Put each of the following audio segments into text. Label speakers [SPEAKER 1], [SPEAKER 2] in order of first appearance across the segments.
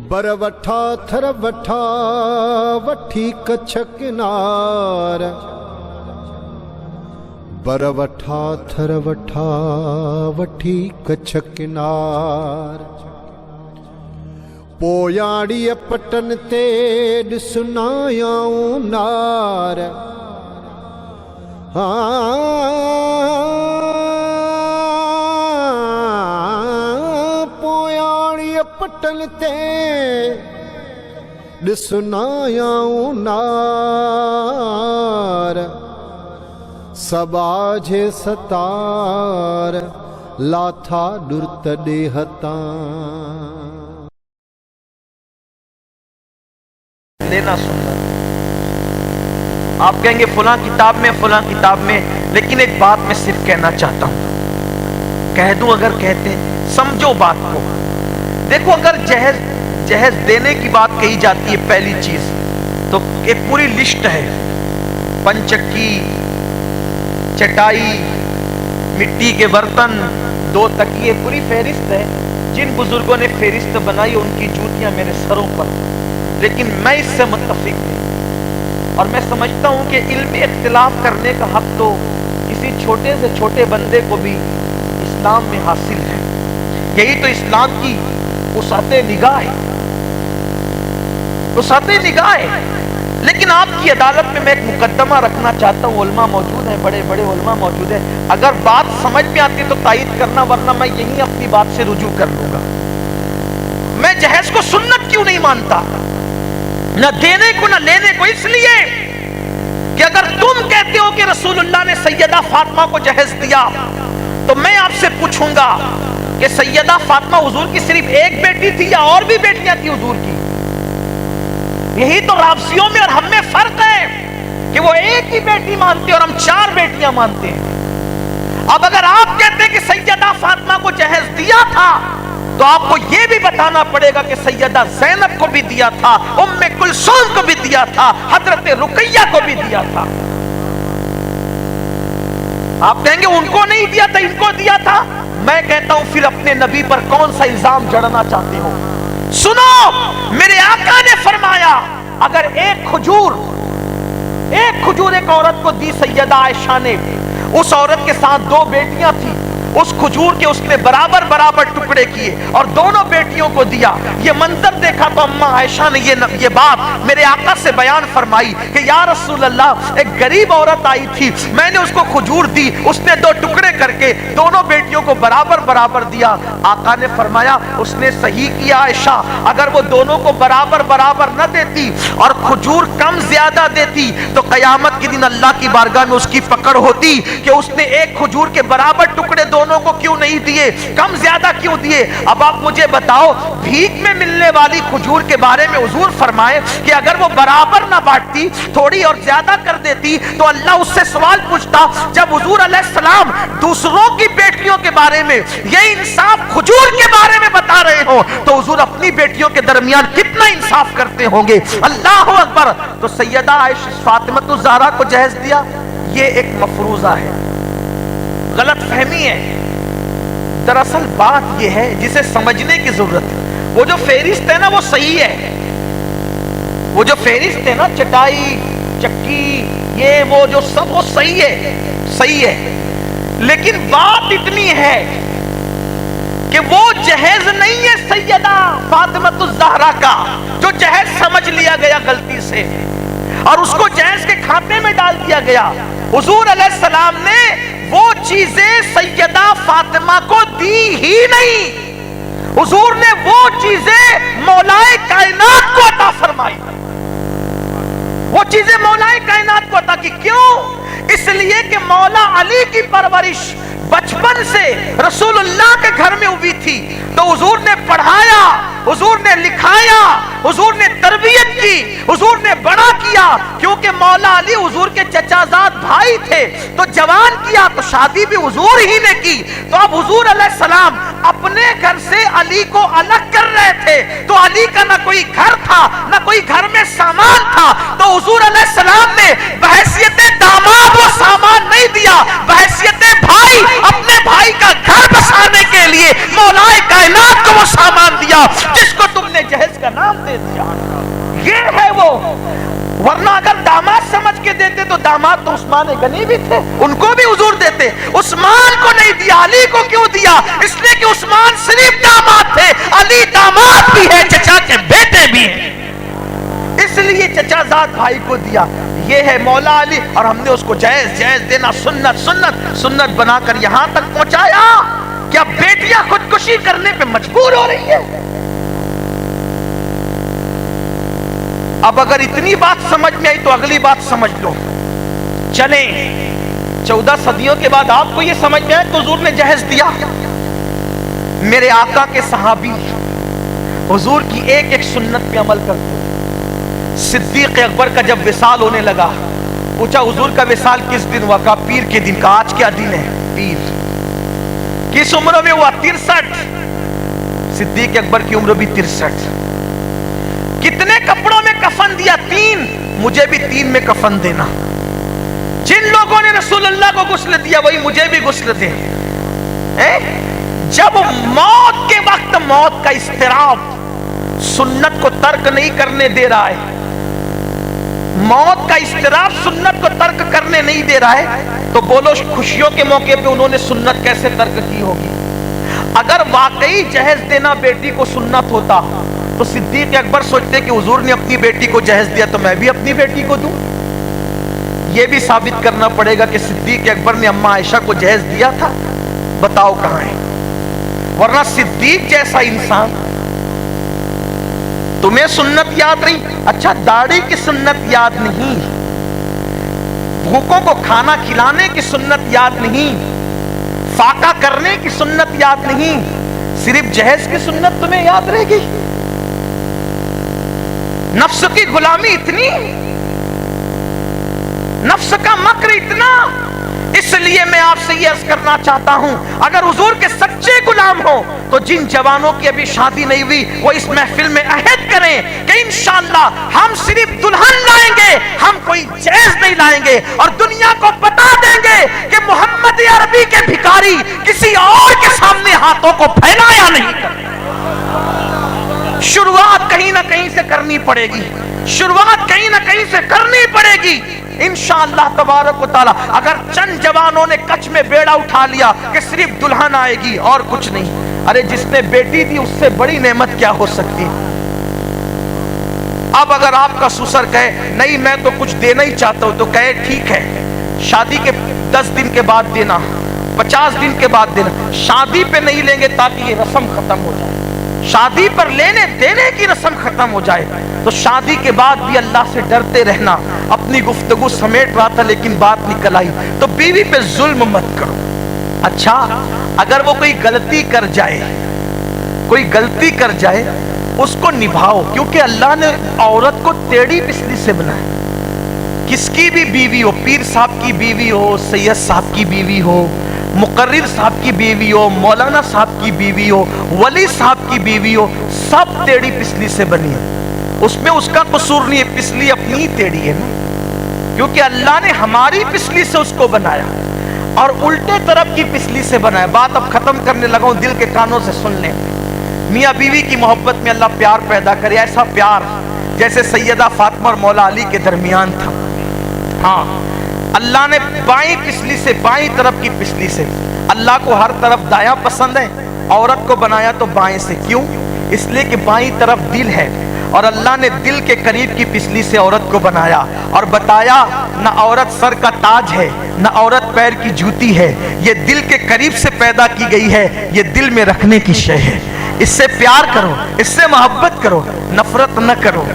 [SPEAKER 1] बरवठा थरवठा वठी कच्छ किनार, बरवठा थरवठा वठी कच्छ किनार। पोयाड़ीअ पटन ते ॾिसनायाऊं नार, पोयाड़ीअ पटन ते ॾिसनायाऊं नार। सबाझे सतार लाथा डुरत ॾेहतां।
[SPEAKER 2] लेना सुनना, आप कहेंगे फलां किताब में, लेकिन एक बात मैं सिर्फ कहना चाहता हूं, कह दूं अगर कहते, समझो बात को। देखो, अगर जहेज देने की बात कही जाती है, पहली चीज तो एक पूरी लिस्ट है, पंचक्की, चटाई, मिट्टी के बर्तन, 2 तकिए, पूरी फेरिस्त है। जिन बुजुर्गों ने फेरिस्त बनाई उनकी जूतियां मेरे सरों पर, लेकिन मैं इससे मुत्तफिक नहीं। और मैं समझता हूं कि इल्मी इख्तिलाफ करने का हक तो किसी छोटे से छोटे बंदे को भी इस्लाम में हासिल है। यही तो इस्लाम की वुसअते निगाह है, वुसअते निगाह है। लेकिन आपकी अदालत में मैं एक मुकद्दमा रखना चाहता हूं, उलमा मौजूद हैं, बड़े बड़े उलमा मौजूद हैं। अगर बात समझ में आती तो तायीद करना, वरना मैं यही अपनी बात से रुजू कर लूंगा। मैं जहेज को सुन्नत क्यों नहीं मानता, न देने को न लेने को? इसलिए कि अगर तुम कहते हो कि रसूलुल्लाह ने सैयदा फातिमा को जहेज दिया, तो मैं आपसे पूछूंगा कि सैयदा फातिमा हुजूर की सिर्फ एक बेटी थी या और भी बेटियां थी हुजूर की? यही तो राबसियों में और हम में फर्क है कि वो एक ही बेटी मानते और हम 4 बेटियां मानते हैं। अब अगर आप कहते हैं कि सैयदा फातिमा को जहेज दिया था, तो आपको यह भी बताना पड़ेगा कि सैयदा ज़ैनब को भी दिया था, उम्मे कुलसूम को भी दिया था, हजरत रुकैया को भी दिया था। आप कहेंगे उनको नहीं दिया था, इनको दिया था। मैं कहता हूं फिर अपने नबी पर कौन सा इल्जाम जड़ना चाहते हो? सुनो, मेरे आका ने फरमाया, अगर एक खजूर एक औरत को दी सैयदा आयशा ने, उस औरत के साथ 2 बेटियां थी, उस खजूर के उसने बराबर बराबर टुकड़े किए और दोनों बेटियों को दिया। ये मंजर देखा तो अम्मा आयशा ने ये बात मेरे आका से बयान फरमाई कि या रसूल अल्लाह, एक गरीब औरत आई थी, मैंने उसको खजूर दी, उसने 2 टुकड़े करके दोनों बेटियों को बराबर बराबर दिया। आका ने फरमाया, उसने सही किया आयशा, अगर वो दोनों को बराबर बराबर न देती और खजूर कम ज्यादा देती तो कयामत के दिन अल्लाह की बारगाह में उसकी पकड़ होती कि उसने एक खजूर के बराबर टुकड़े दोनों को क्यों नहीं दिए, कम ज्यादा क्यों दिए? अब आप मुझे बताओ, भीख में मिलने वाली खजूर के बारे में हुजूर फरमाए कि अगर वो बराबर ना बांटती, थोड़ी और ज्यादा कर देती, तो अल्लाह उससे सवाल पूछता। जब हुजूर अलैहिस्सलाम दूसरों की बेटियों के बारे में ये इंसाफ खजूर के बारे में बता रहे हो, तो हुजूर अपनी बेटियों के दरमियान कितना इंसाफ करते होंगे? अल्लाह अकबर। तो सैयदा आयशा फातिमा ज़हरा को जहेज दिया, ये एक मफरूजा है, गलत फहमी है। दरअसल बात यह है जिसे समझने की जरूरत है। वो जो फेरिस्त है ना, वो सही है, वो जो फेरिस्त है ना, चटाई, चक्की, ये वो जो सब, वो सही है। लेकिन बात इतनी है कि वो जहेज नहीं है सैयदा फातिमा ज़हरा का, जो जहेज समझ लिया गया गलती से और उसको जहेज के खाते में डाल दिया गया। हुजूर अलैहिस्सलाम ने वो चीजें सैयदा फातिमा को दी ही नहीं, हुजूर ने वो चीजें मौलाए कायनात को अता फरमाई, वो चीजें मौलाए कायनात को अता की। क्यों? इसलिए कि मौला अली की परवरिश बचपन से रसूलुल्लाह के घर में हुई थी, तो हुजूर ने पढ़ाया, हुजूर ने लिखाया, हुजूर ने तरबियत की, हुजूर ने बड़ा किया। क्योंकि मौला अली हुजूर के चचाजाद भाई थे, तो जवान किया तो शादी भी हुजूर ही ने की। तो अब हुजूर अलैहिस्सलाम अपने घर से अली को अलग कर रहे थे, तो अली का ना कोई घर था, ना कोई घर में सामान था, तो हुजूर अलैहिस्सलाम ने बहैसियत दामाद वो सामान नहीं दिया, बहैसियत भाई अपने भाई का घर बसाने के लिए मौलाए कायनात को वो सामान दिया जिसको तुमने जहेज का नाम दे दिया। ये है वो, वरना अगर दामाद समझ के देते तो दामाद तो उस्मान गनी भी थे, उनको भी हुजूर देते। उस्मान को नहीं दिया, अली को क्यों दिया? इसलिए कि उस्मान सिर्फ दामाद थे, अली दामाद भी है, चचा के बेटे भी हैं, इसलिए चचाजाद भाई को दिया। ये है मौला अली, और हमने उसको जायज जायज देना, सुन्नत सुन्नत सुन्नत बनाकर यहां तक पहुंचाया। क्या बेटियां खुदकुशी करने पे मजबूर हो रही है? अब अगर इतनी बात समझ में आई तो अगली बात समझ लो। चलें 14 सदियों के बाद आपको यह समझ में आया तो हुजूर ने जहेज दिया। मेरे आका के सहाबी हुजूर की एक एक सुन्नत पे अमल करते। सिद्दीक अकबर का जब विसाल होने लगा, पूछा हुजूर का विसाल किस दिन हुआ? कहा पीर के दिन। का आज क्या दिन है? पीर। किस उम्र में हुआ? 63। सिद्दीक अकबर की उम्र भी 63। कितने कपड़ों में कफन दिया? 3। मुझे भी 3 में कफन देना। जिन लोगों ने रसूलुल्लाह को गुस्ल दिया वही मुझे भी गुस्ल दे। जब मौत के वक्त मौत का इस्तिराब सुन्नत को तर्क नहीं करने दे रहा है, मौत का इस्तिराब सुन्नत को तर्क करने नहीं दे रहा है, तो बोलो खुशियों के मौके पे उन्होंने सुन्नत कैसे तर्क की होगी? अगर वाकई जहेज देना बेटी को सुन्नत होता तो सिद्दीक अकबर सोचते कि हुजूर ने अपनी बेटी को जहेज दिया तो मैं भी अपनी बेटी को दूं। यह भी साबित करना पड़ेगा कि सिद्दीक अकबर ने अम्मा आयशा को जहेज दिया था। बताओ कहां है? वरना सिद्दीक जैसा इंसान, तुम्हें सुन्नत याद नहीं? अच्छा, दाढ़ी की सुन्नत याद नहीं, भूखों को खाना खिलाने की सुन्नत याद नहीं, फाका करने की सुन्नत याद नहीं, सिर्फ जहेज की सुन्नत तुम्हें याद रहेगी? नफ्स की गुलामी इतनी, नफ्स का मक्र इतना। इसलिए मैं आपसे ये अर्ज करना चाहता हूं, अगर हुजूर के सच्चे गुलाम हो तो जिन जवानों की अभी शादी नहीं हुई वो इस महफिल में अहद करें कि इंशाअल्लाह हम सिर्फ दुल्हन लाएंगे, हम कोई जहेज नहीं लाएंगे, और दुनिया को बता देंगे कि मोहम्मद अरबी के भिखारी किसी और के सामने हाथों को फैलाया नहीं करते। शुरुआत कहीं ना कहीं से करनी पड़ेगी, शुरुआत कहीं ना कहीं से करनी पड़ेगी इंशाअल्लाह तबारक व तआला। अगर चंद जवानों ने कच्छ में बेड़ा उठा लिया कि सिर्फ दुल्हन आएगी और कुछ नहीं, अरे जिसने बेटी दी उससे बड़ी नेमत क्या हो सकती है? अब अगर आपका ससुर कहे नहीं मैं तो कुछ देना ही चाहता हूं, तो कहे ठीक है, शादी के 10 दिन के बाद देना, 50 दिन के बाद देना, शादी पे नहीं लेंगे ताकि ये रस्म खत्म हो जाए। शादी पर लेने देने की रस्म खत्म हो जाए तो शादी के बाद भी अल्लाह से डरते रहना। अपनी गुफ्तगू समेट रहा था लेकिन बात निकल आई, तो बीवी पे जुल्म मत करो। अच्छा, अगर वो कोई गलती कर जाए, कोई गलती कर जाए, उसको निभाओ, क्योंकि अल्लाह ने औरत को टेढ़ी पिछली से बनाया। किसकी भी बीवी हो, पीर साहब की बीवी हो, सैयद साहब की बीवी हो, मुकर्रिर साहब की बीवी हो, मौलाना साहब की बीवी हो, वली साहब की बीवी हो, सब टेढ़ी पिछली से बनी है। उसमें उसका कसूर नहीं है, पिछली अपनी ही टेढ़ी है ना, क्योंकि अल्लाह ने हमारी पिछली से उसको बनाया और उल्टे तरफ की पिछली से बनाया। बात अब खत्म करने लगा हूं, दिल के कानों से सुन लें। मियाँ बीवी की मोहब्बत में अल्लाह प्यार पैदा करे, ऐसा प्यार जैसे सैयदा फातिमा और मौला अली के दरमियान था। हाँ, अल्लाह ने बाईं पिछली से, बाईं तरफ की पिछली से, अल्लाह को हर तरफ दायां पसंद है, औरत को बनाया तो बाएं से। क्यों? इसलिए कि बाईं तरफ दिल है और अल्लाह ने दिल के करीब की पिछली से औरत को बनाया और बताया ना औरत सर का ताज है, ना औरत पैर की जूती है, ये दिल के करीब से पैदा की गई है, ये दिल में रखने की शय है। इससे प्यार करो, इससे मोहब्बत करो, नफरत न करो।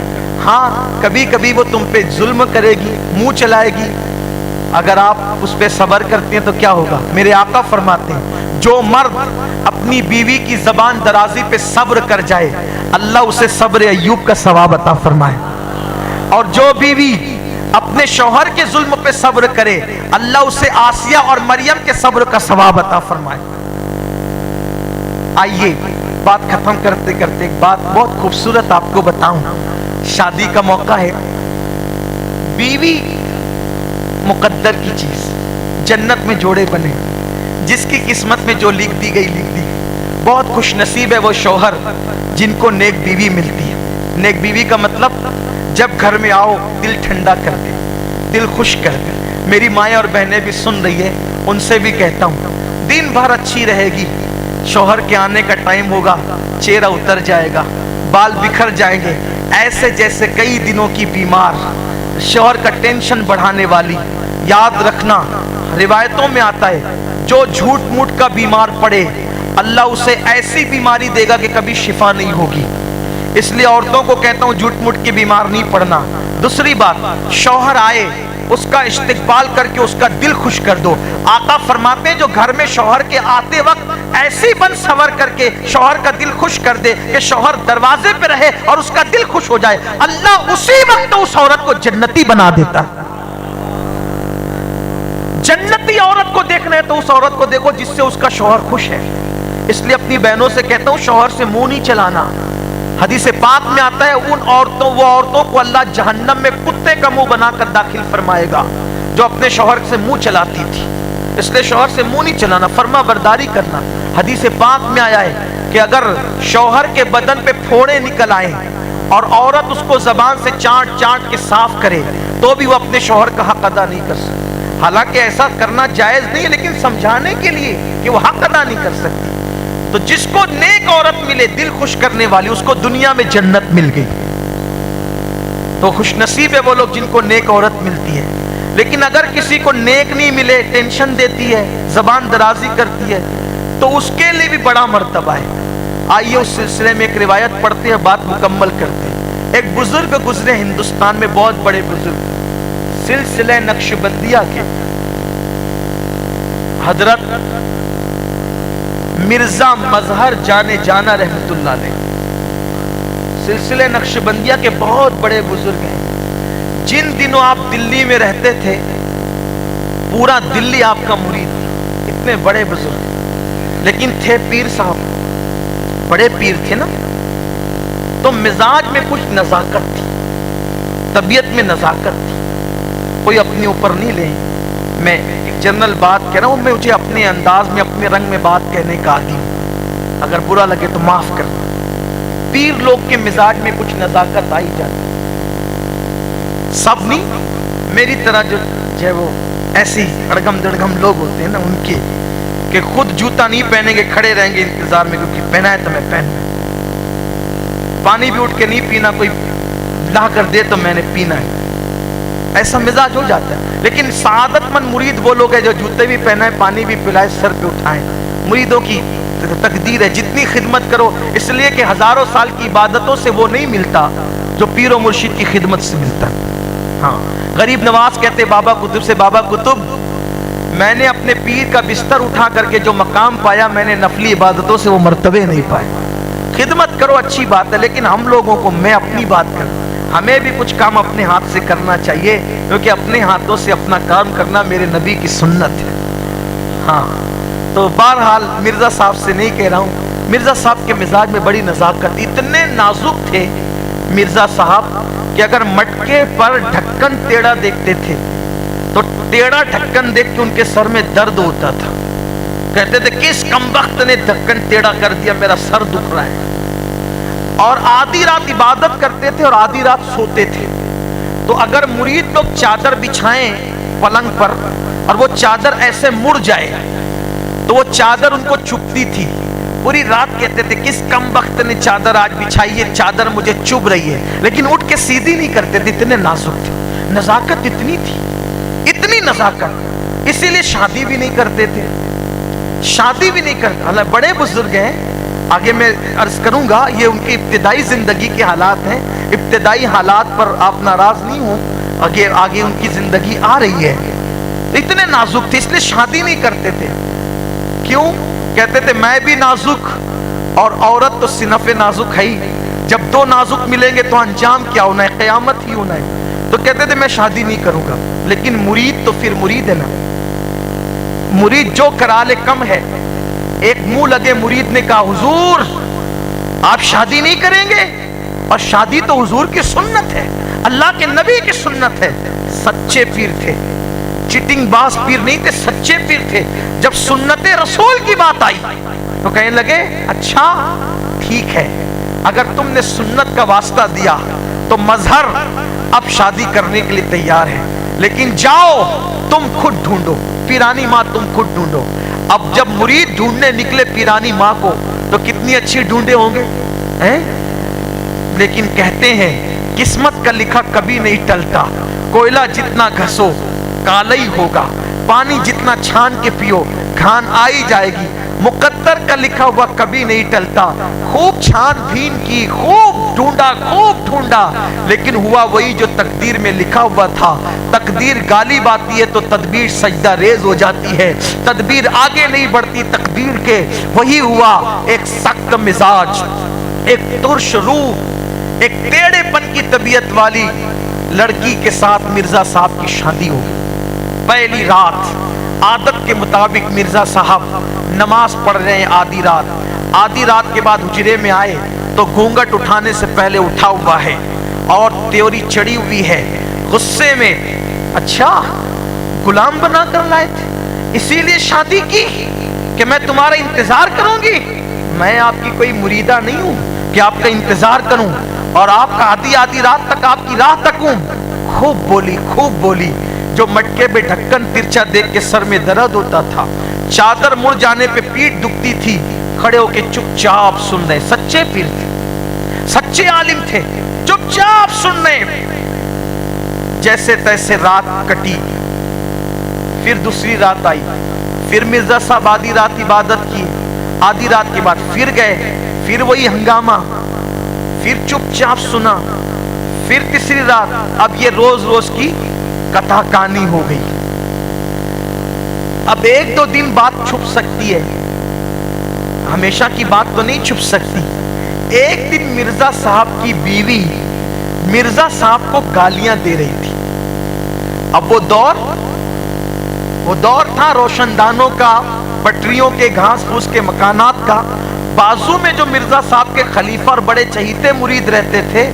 [SPEAKER 2] हाँ, कभी कभी वो तुम पे जुल्म करेगी, मुंह चलाएगी, अगर आप उस पे सब्र करते हैं तो क्या होगा? मेरे आका फरमाते हैं, जो मर्द अपनी बीवी की जबान दराजी पे सब्र कर जाए, अल्लाह उसे सब्र अय्यूब का सवाब अता फरमाए, और जो बीवी अपने शौहर के जुल्म पे सब्र करे, अल्लाह उसे आसिया और मरियम के सब्र का सवाब अता फरमाए। आइए बात खत्म करते करते एक बात बहुत खूबसूरत आपको बताऊं। शादी का मौका है, बीवी मुकद्दर की चीज, जन्नत में जोड़े बने, जिसकी किस्मत में जो लिख दी गई लिख दी। बहुत खुश नसीब है वो शौहर जिनको नेक बीवी मिलती है। नेक बीवी का मतलब जब घर में आओ दिल ठंडा कर दे, दिल खुश कर दे। मेरी माएँ और बहनें भी सुन रही है, उनसे भी कहता हूँ दिन भर अच्छी रहेगी, शौहर के आने का टाइम होगा चेहरा उतर जाएगा, बाल बिखर जाएंगे, ऐसे जैसे कई दिनों की बीमार, शौहर का टेंशन बढ़ाने वाली। याद रखना, रिवायतों में आता है जो झूठ मूठ का बीमार पड़े अल्लाह उसे ऐसी बीमारी देगा कि कभी शिफा नहीं होगी। इसलिए औरतों को कहता हूं झूठ मूठ के बीमार नहीं पड़ना। दूसरी बात, शौहर आए उसका इस्तिकबाल करके उसका दिल खुश कर दो। आका फरमाते हैं जो घर में शौहर के आते वक्त ऐसी बन सवर करके शौहर का दिल खुश कर दे कि शौहर दरवाजे पे रहे और उसका दिल खुश हो जाए, अल्लाह उसी वक्त उस औरत को जन्नती बना देता। जन्नती औरत को देखना है तो उस औरत को देखो जिससे उसका शौहर खुश है। इसलिए अपनी बहनों से कहता हूं शौहर से मुंह नहीं चलाना। हदीस पाक में आता है वो औरतों को अल्लाह जहन्नम में कुत्ते का मुंह बनाकर दाखिल फरमाएगा जो अपने शौहर से मुंह चलाती थी। इसलिए शौहर से मुंह नहीं चलाना, फर्मा बरदारी करना। हदीस पाक में आया है कि अगर शौहर के बदन पे फोड़े निकल आए और औरत उसको जबान से चाट चाट के साफ करे तो भी वो अपने शौहर का हक अदा नहीं कर सकती। हालांकि ऐसा करना जायज नहीं है, लेकिन समझाने के लिए कि वो हक अदा नहीं कर सकती। तो जिसको नेक औरत मिले दिल खुश करने वाली, उसको दुनिया में जन्नत मिल गई। तो खुशनसीब है वो लोग जिनको नेक औरत मिलती है। लेकिन अगर किसी को नेक नहीं मिले, टेंशन देती है, जबान दराजी करती है, तो उसके लिए भी बड़ा मर्तबा है। आइए उस सिलसिले में एक रिवायत पढ़ते हैं, बात मुकम्मल करते हैं। एक बुजुर्ग गुजरे हिंदुस्तान में, बहुत बड़े बुजुर्ग, सिलसिले नक्शबंदिया के हजरत मिर्जा मजहर जाने जाना रहमतुल्लाह अलैह। सिलसिले नक्शबंदिया के बहुत बड़े बुजुर्ग हैं। जिन दिनों आप दिल्ली में रहते थे पूरा दिल्ली आपका मुरीद था, इतने बड़े बुजुर्ग। लेकिन थे पीर साहब, बड़े पीर थे ना, तो मिजाज में कुछ नजाकत थी, तबीयत में नजाकत थी। कोई अपने ऊपर नहीं ले, मैं एक जनरल बात कह रहा हूं, मैं मुझे अपने अंदाज में अपने रंग में बात कहने का आदी हूं, अगर बुरा लगे तो माफ करना। पीर लोग के मिजाज में कुछ नजाकत आई जाती, सब नहीं, मेरी तरह जो है वो ऐसी अड़गम दड़गम लोग होते हैं ना, उनके कि खुद जूता नहीं पहनेंगे, खड़े रहेंगे इंतजार में, क्योंकि पहना है तो मैं पहनूं। पानी भी उठ के नहीं पीना, कोई ला कर दे तो मैंने पीना है, ऐसा मिजाज हो जाता है। लेकिन सादतमंद मुरीद वो लोग हैं जो जूते भी पहनाए, पानी भी पिलाए, सर पे उठाए। मुरीदों की तकदीर है, जितनी खिदमत करो, इसलिए कि हजारों साल की इबादतों से वो नहीं मिलता जो पीर और मुर्शिद की खिदमत से मिलता। हाँ, गरीब नवाज कहते बाबा कुतुब से, बाबा कुतुब मैंने अपने पीर का बिस्तर उठा करके जो मकाम पाया, मैंने नफली इबादतों से वो मर्तबे नहीं पाए। खिदमत करो अच्छी बात है, लेकिन हम लोगों को, मैं अपनी बात करूं, हमें भी कुछ काम अपने हाथ से करना चाहिए, क्योंकि अपने हाथों से अपना काम करना मेरे नबी की सुन्नत है। हाँ, तो बहरहाल मिर्जा साहब से नहीं कह रहा हूँ, मिर्जा साहब के मिजाज में बड़ी नजाकत, इतने नाजुक थे मिर्जा साहब कि अगर मटके पर ढक्कन टेढ़ा देखते थे तो टेढ़ा ढक्कन देख के उनके सर में दर्द होता था। कहते थे किस कमबख्त ने ढक्कन टेढ़ा कर दिया, मेरा सर दुख रहा है। और आधी रात इबादत करते थे और आधी रात सोते थे। तो अगर मुरीद लोग चादर बिछाएं पलंग पर और वो चादर ऐसे मुड़ जाए तो वो चादर उनको चुभती थी। पूरी रात कहते थे किस कमबख्त ने चादर आज बिछाई है, चादर मुझे चुभ रही है, लेकिन उठ के सीधी नहीं करते थे, इतने नाजुक थे। नजाकत इतनी थी, इतनी नजाकत, इसीलिए शादी भी नहीं करते थे, शादी भी नहीं करते। हालांकि बड़े बुजुर्ग हैं, आगे मैं अर्ज करूंगा, ये उनकी इब्तिदाई जिंदगी के हालात हैं। इब्तिदाई हालात पर आप नाराज नहीं हो, आगे आगे उनकी जिंदगी आ रही है। इतने नाजुक थे, इसलिए शादी नहीं करते थे। क्यों? कहते थे मैं भी नाजुक और औरत तो सिनफे नाजुक है ही, जब दो नाजुक मिलेंगे तो अंजाम क्या होना है, कयामत ही होना है। तो कहते थे मैं शादी नहीं करूंगा। लेकिन मुरीद तो फिर मुरीद है ना, मुरीद जो करा ले कम है। एक मुंह लगे मुरीद ने कहा हुजूर आप शादी नहीं करेंगे, और शादी तो हुजूर की सुन्नत है, अल्लाह के नबी की सुन्नत है। सच्चे पीर थे, चिटिंग बाज पीर नहीं थे, सच्चे पीर थे। जब सुन्नते रसूल की बात आई तो कहने लगे अच्छा ठीक है, اگر تم نے سنت کا واسطہ دیا تو مظہر اب شادی کرنے کے لیے تیار ہے، لیکن جاؤ تم خود ڈھونڈو، پیرانی ماں تم خود ڈھونڈو۔ اب جب مرید ڈھونڈنے نکلے پیرانی ماں کو تو کتنی اچھی ڈھونڈے ہوں گے، لیکن کہتے ہیں قسمت کا لکھا کبھی نہیں ٹلتا، کوئلہ جتنا گھسو کالا ہی ہوگا، پانی جتنا چھان کے پیو گھان آئی جائے گی، مقدر کا لکھا ہوا کبھی نہیں ٹلتا۔ خوب چھان بھین کی، خوب ڈھونڈا، لیکن ہوا وہی جو تقدیر میں لکھا ہوا تھا۔ تقدیر غالب آتی ہے تو تدبیر سجدہ ریز ہو جاتی ہے، تدبیر آگے نہیں بڑھتی تقدیر کے۔ وہی ہوا، ایک سخت مزاج، ایک ترش روح، ایک ٹیڑے پن کی طبیعت والی لڑکی کے ساتھ مرزا صاحب کی شادی ہو گئی۔ پہلی رات عادت کے مطابق مرزا صاحب نماز پڑھ رہے ہیں، آدھی رات کے بعد حجرے میں آئے تو گھونگھٹ اٹھانے سے پہلے اٹھا ہوا ہے اور تیوری چڑھی ہوئی ہے، غصے میں۔ اچھا غلام بنا کر لائے تھے، اسی لیے شادی کی کہ میں تمہارا انتظار کروں گی؟ میں آپ کی کوئی مریدہ نہیں ہوں کہ آپ کا انتظار کروں اور آپ کا آدھی رات تک آپ کی راہ تکوں۔ خوب بولی، جو مٹکے پہ ڈھکن ترچا دیکھ کے سر میں درد ہوتا تھا، چادر مڑ جانے پہ پیٹ دکھتی تھی، کھڑے ہو کے چپ چاپ سن رہے۔ سچے پیر تھے، سچے عالم تھے، چپ چاپ سن رہے۔ جیسے تیسے رات کٹی، پھر دوسری رات آئی، پھر مرزا صاحب آدھی رات عبادت کی، آدھی رات کے بعد پھر گئے، پھر وہی ہنگامہ، پھر چپ چاپ سنا، پھر تیسری رات۔ اب یہ روز کی کتھا کہانی ہو گئی۔ اب ایک دو دن بات چھپ سکتی ہے، ہمیشہ کی بات تو نہیں چھپ سکتی۔ ایک دن مرزا صاحب کی بیوی مرزا صاحب کو گالیاں دے رہی تھی۔ اب وہ دور تھا روشن دانوں کا، پٹریوں کے، گھاس پھوس کے مکانات کا۔ بازو میں جو مرزا صاحب کے خلیفہ اور بڑے چہیتے مرید رہتے تھے،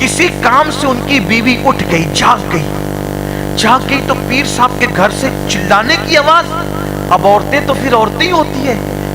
[SPEAKER 2] کسی کام سے ان کی بیوی اٹھ گئی، جاگ گئی تو پیر صاحب کے گھر سے چلانے کی آواز۔ اب عورتیں تو پھر عورتیں ہی ہوتی ہے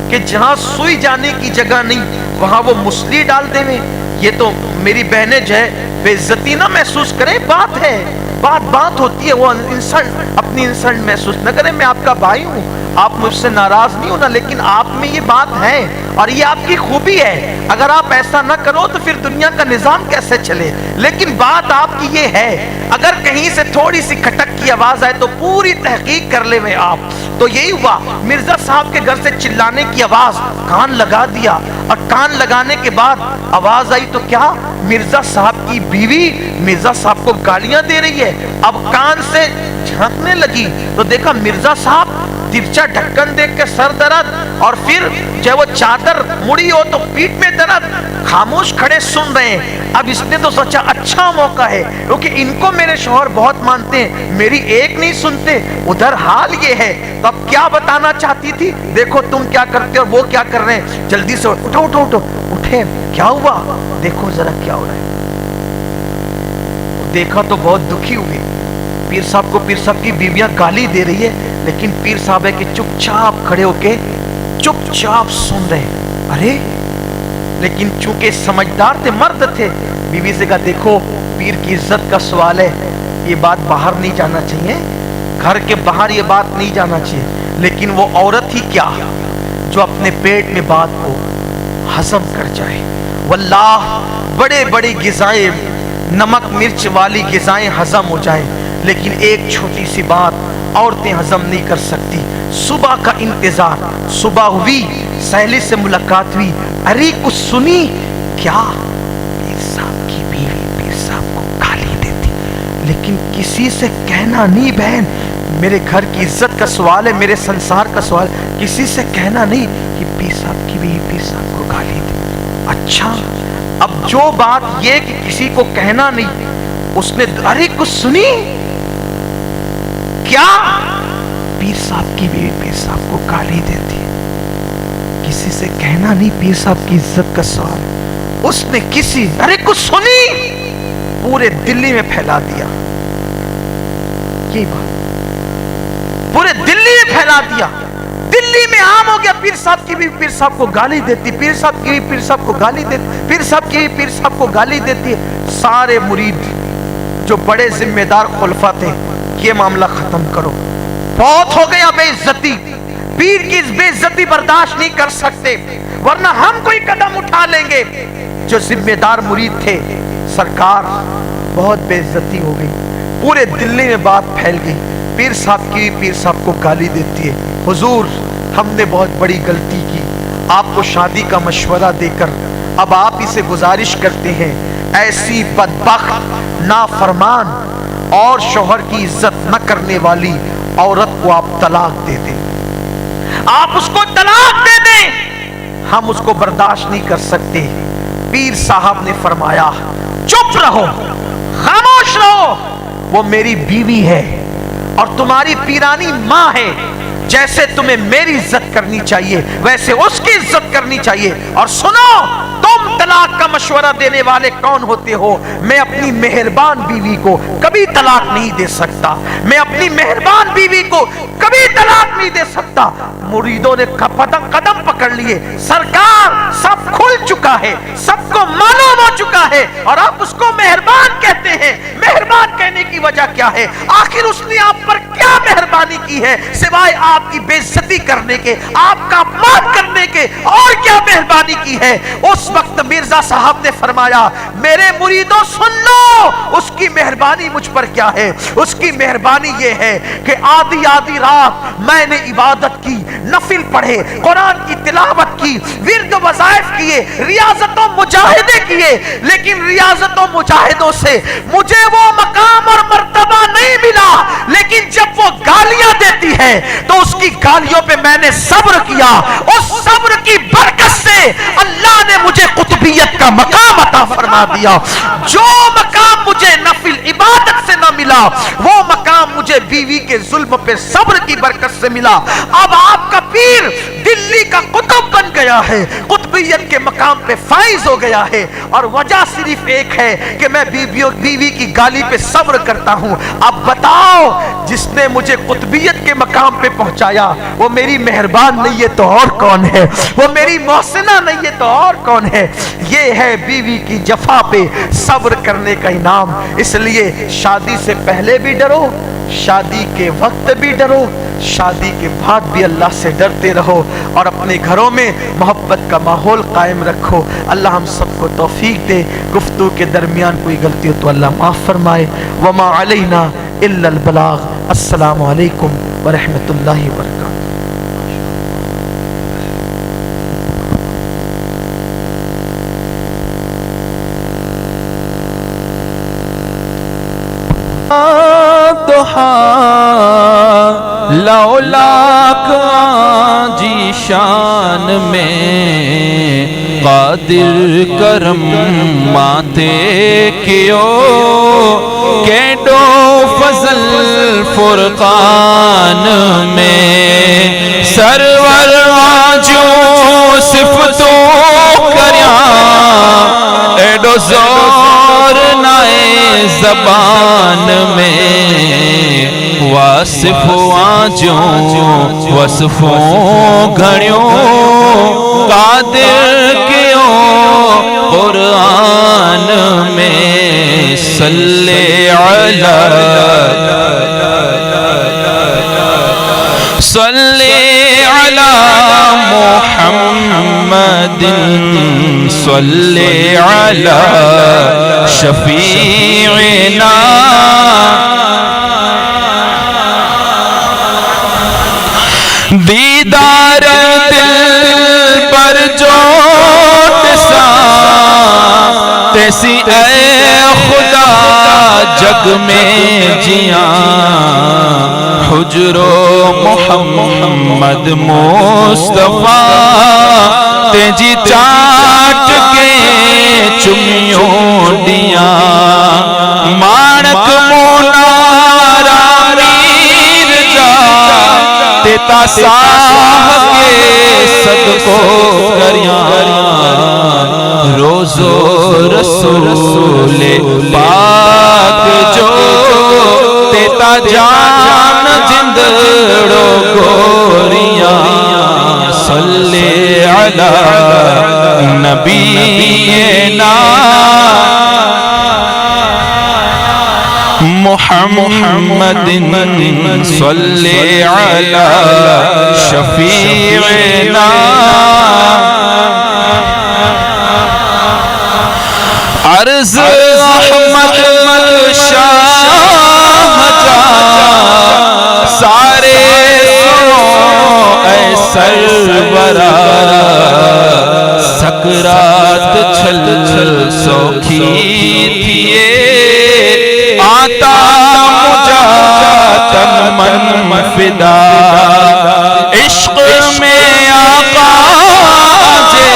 [SPEAKER 2] کہ جہاں سوئی جانے کی جگہ نہیں وہاں وہ مسلی ڈال دے میں۔ یہ تو میری بہنیں جو ہے بے عزتی نہ محسوس کریں، بات ہے، بات ہوتی ہے، وہ اپنی انسلٹ محسوس نہ کریں۔ میں آپ کا بھائی ہوں، آپ مجھ سے ناراض نہیں ہونا، لیکن آپ میں یہ بات ہے اور یہ آپ کی خوبی ہے۔ اگر آپ ایسا نہ کرو تو پھر دنیا کا نظام کیسے چلے؟ لیکن بات آپ کی یہ ہے، اگر کہیں سے تھوڑی سی کھٹک کی آواز آئے تو پوری تحقیق کر لے میں آپ۔ تو یہی ہوا، مرزا صاحب کے گھر سے چلانے کی آواز، کان لگا دیا، اور کان لگانے کے بعد آواز آئی تو کیا؟ مرزا صاحب کی بیوی مرزا صاحب کو گالیاں دے رہی ہے۔ اب کان سے جھانکنے لگی تو دیکھا مرزا صاحب ترچا ڈھکن دیکھ کے سر درد، اور پھر جب وہ چادر مڑی ہو تو پیٹ میں درد، خاموش کھڑے سن رہے ہیں۔ اب اس نے تو سوچا اچھا موقع ہے، کیونکہ ان کو میرے شوہر بہت مانتے ہیں، میری ایک نہیں سنتے، ادھر حال یہ ہے۔ تو اب کیا بتانا چاہتی تھی؟ دیکھو تم کیا کرتے اور وہ کیا کر رہے ہیں، جلدی سے اٹھو اٹھے، کیا ہوا؟ دیکھو ذرا کیا ہو رہا ہے۔ دیکھا تو بہت دکھی ہوئے، پیر صاحب کی بیویاں گالی دے رہی ہے، لیکن پیر صاحب ہے کہ چپ چاپ کھڑے ہو کے چپ چاپ سن رہے۔ ارے لیکن چونکہ سمجھدار تھے، مرد تھے، بیوی سے کہا دیکھو پیر کی عزت کا سوال ہے، یہ بات باہر نہیں جانا چاہیے، گھر کے باہر یہ بات نہیں جانا چاہیے۔ لیکن وہ عورت ہی کیا جو اپنے پیٹ میں بات کو ہضم کر جائے۔ واللہ بڑے بڑی غذائیں، نمک مرچ والی غذائیں ہضم ہو جائیں، لیکن ایک چھوٹی سی بات عورتیں ہضم نہیں کر سکتی۔ صبح کا انتظار، صبح ہوئی، سہیلی سے ملاقات ہوئی، ارے کچھ سنی کیا؟ پیر صاحب کی بیوی پیر صاحب کو گالی دیتی، لیکن کسی سے کہنا نہیں بہن، میرے گھر کی عزت کا سوال ہے، میرے سنسار کا سوال، کسی سے کہنا نہیں کہ پیر صاحب کی بیوی پیر صاحب کو گالی دی۔ اچھا اب جو بات یہ کہ کسی کو کہنا نہیں، اس نے ارے کچھ سنی کیا؟ پیر صاحب کی بیوی پیر صاحب کو گالی دیتی، کسی سے کہنا نہیں، پیر صاحب کی عزت کا سوال، اس نے ارے کچھ سنی، پورے دلی میں پھیلا دیا، یہی بات پورے دلی میں پھیلا دیا۔ दिल्ली में आम हो गया, पीर साहब की भी पीर साहब को गाली देती, पीर साहब की भी पीर साहब को गाली देती, पीर साहब की भी पीर साहब को गाली देती है। सारे मुरीद जो बड़े जिम्मेदार खुलफा थे, ये मामला खत्म करो, बहुत हो गया बेइज्जती, पीर की इस बेइज्जती बर्दाश्त नहीं कर सकते, वरना हम कोई कदम उठा लेंगे। जो जिम्मेदार मुरीद थे, सरकार बहुत बेइज्जती हो गई, पूरे दिल्ली में बात फैल गई, पीर साहब की पीर साहब को गाली देती है। हुजूर, हमने बहुत बड़ी गलती की, आपको शादी का मशवरा देकर अब आप इसे गुजारिश करते हैं, ऐसी बदबख्त, नाफरमान और शौहर की इज्जत न करने वाली औरत को आप तलाक दे दें, आप उसको तलाक दे दें, हम उसको बर्दाश्त नहीं कर सकते। पीर साहब ने फरमाया, चुप रहो, खामोश रहो, वो मेरी बीवी है और तुम्हारी पीरानी माँ है, जैसे तुम्हें मेरी इज्जत करनी चाहिए वैसे उसकी इज्जत करनी चाहिए। और सुनो, तुम तलाक का मशवरा देने वाले कौन होते हो? मैं अपनी मेहरबान बीवी को कभी तलाक नहीं दे सकता, मैं अपनी मेहरबान बीवी को कभी तलाक नहीं दे सकता। मुरीदों ने कदम पकड़ लिए, सरकार सब खुल चुका है, सबको मालूम हो चुका है और आप उसको मेहरबान कहते हैं। मेहरबान कहने की वजह क्या है? आखिर उसने आप पर क्या मेहरबानी की है सिवाय आपकी बेइज्जती करने के, आपका अपमान करने के, और क्या मेहरबानी की है? उस वक्त मिर्जा साहब ने फरमाया, मेरे मुरीदों सुन लो, उसकी मेहरबानी मुझ पर क्या है? उसकी मेहरबानी ये है कि आधी आधी रात मैंने इबादत की, नफिल पढ़े, कुरान की तिलावत की, विर्द वज़ाइफ किए, रियाजतों मुजाहिदे किए, लेकिन रियाजतों मुजाहिदों से मुझे वो मकाम और मर्तबा नहीं मिला। लेकिन जब वो गालियां देती है तो उसकी गालियों पे मैंने सब्र किया, उस सब्र की बरकत से अल्लाह ने मुझे कुतुबियत का मकाम अता फरमा दिया। जो मकाम मुझे नफिल इबादत से न मिला, वो मकाम मुझे बीवी के जुल्म पे सब्र की बरकत से मिला। अब आपका पीर दिल्ली का कुतुब बन गया है, कुतुबियत के मकाम पे फाइज हो गया है, और वजह सिर्फ एक है कि मैं बीवी की गाली पे सब्र करता हूं। अब बताओ, जिसने मुझे कुतुबियत के मकाम पे पहुंचाया वो मेरी मेहरबान नहीं है तो और कौन है? वो मेरी मोहसिना नहीं है तो और कौन है? ये है बीवी की जफा पे सब्र करने का इनाम। इसलिए शादी से पहले भी डरो, शादी के वक्त भी डरो, शादी के बाद भी अल्लाह से डरते रहो और अपने घरों में मोहब्बत का माहौल कायम रखो। अल्लाह हम सबको तौफीक दे। गुफ्तगू के दरमियान कोई गलती हो तो अल्लाह माफ़ फरमाए। वमा अलैना इल्लल बलाग। अस्सलामु अलैकुम व रहमतुल्लाहि व बरकातहू।
[SPEAKER 3] लौलाक जी शान में कादिर करम माते कियो केडो फजल फुरकान में सरवर आजो सिफतो करया एडो जोर नाए ज़बान में वासिफ आजो वसफों घड़ियों कादिर कियो कुरान में सल्ले अला मुहम्मदिन सल्ले अला शफीना। दीदार दिल पर जो सा तैसी ऐ खुदा जग में जिया हुजरो मोहम्मद मुस्तफा तेजी चाट के चुमियों दिया मानक मोनारा मीर जा तेता साह के सदको करिया रोजो रसूले पाक जो तेता जान जिंदड़ो गोरिया। علی نبینا محمد صلی علی شفیعنا عرض احمد شاہ جہاں سارے سنو اے سرورا سکرات چھل سوکھی تھیے آتا مجا تن من فدا عشق میں آقا جے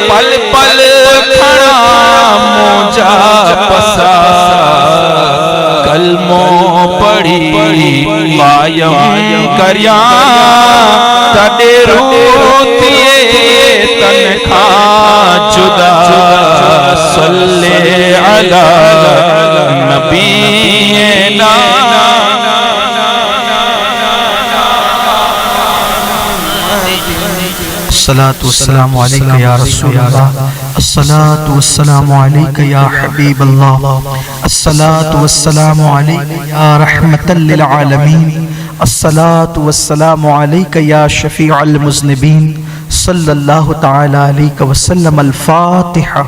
[SPEAKER 3] پل پل کھڑا مجا پسا کلموں پڑھی قائم کریاں تڑے روتیے تنکھا جدا صلی علی نبینا
[SPEAKER 4] الصلاة والسلام علیکہ یا رسول اللہ، الصلاة والسلام علیکہ یا حبیب اللہ، الصلاة والسلام علیکہ یا رحمت للعالمین، الصلاة والسلام علیکہ یا شفیع المذنبین، صلی اللہ تعالی علیہ وسلم۔ الفاتحہ۔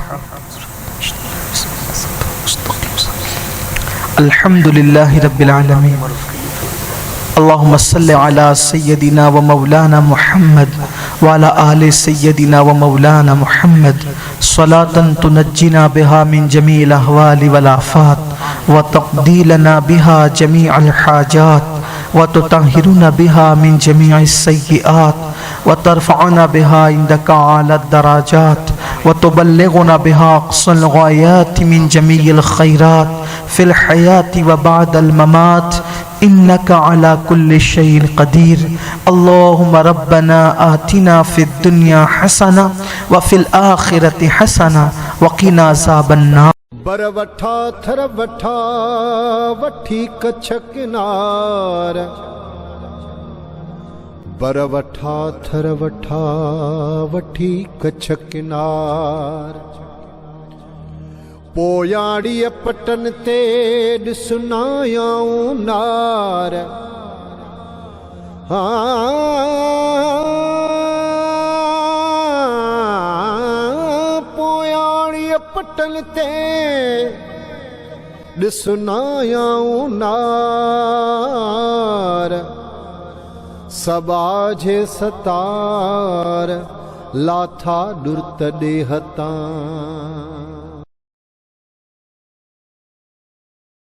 [SPEAKER 4] الحمدللہ رب العالمین، اللہم صلی علی سیدنا و مولانا محمد وعلی آل سیدنا و مولانا محمد صلاة تنجینا بها من جمیع الاحوال والآفات وتقضی لنا بها جمیع الحاجات وتطہرنا بها من جمیع السیئات وترفعنا بها عندك اعلی الدرجات وتبلغنا بها اقصى الغایات من جمیع الخیرات فی الحیاة وبعد الممات انك على كل شيء قدير۔ اللهم ربنا آتنا في الدنيا حسنة وفي الآخرة حسنة وقنا عذاب النار۔
[SPEAKER 1] بر وٹھا تھر وٹھا وٹھی کچھ کنار، بر وٹھا تھر وٹھا وٹھی کچھ کنار، پویاڑی پٹن تے ॾिसनायाऊं नार، پویاڑی پٹن تے ॾिसनायाऊं नार، सबाझे सतार लाथा ॾुर्त ॾे हतां।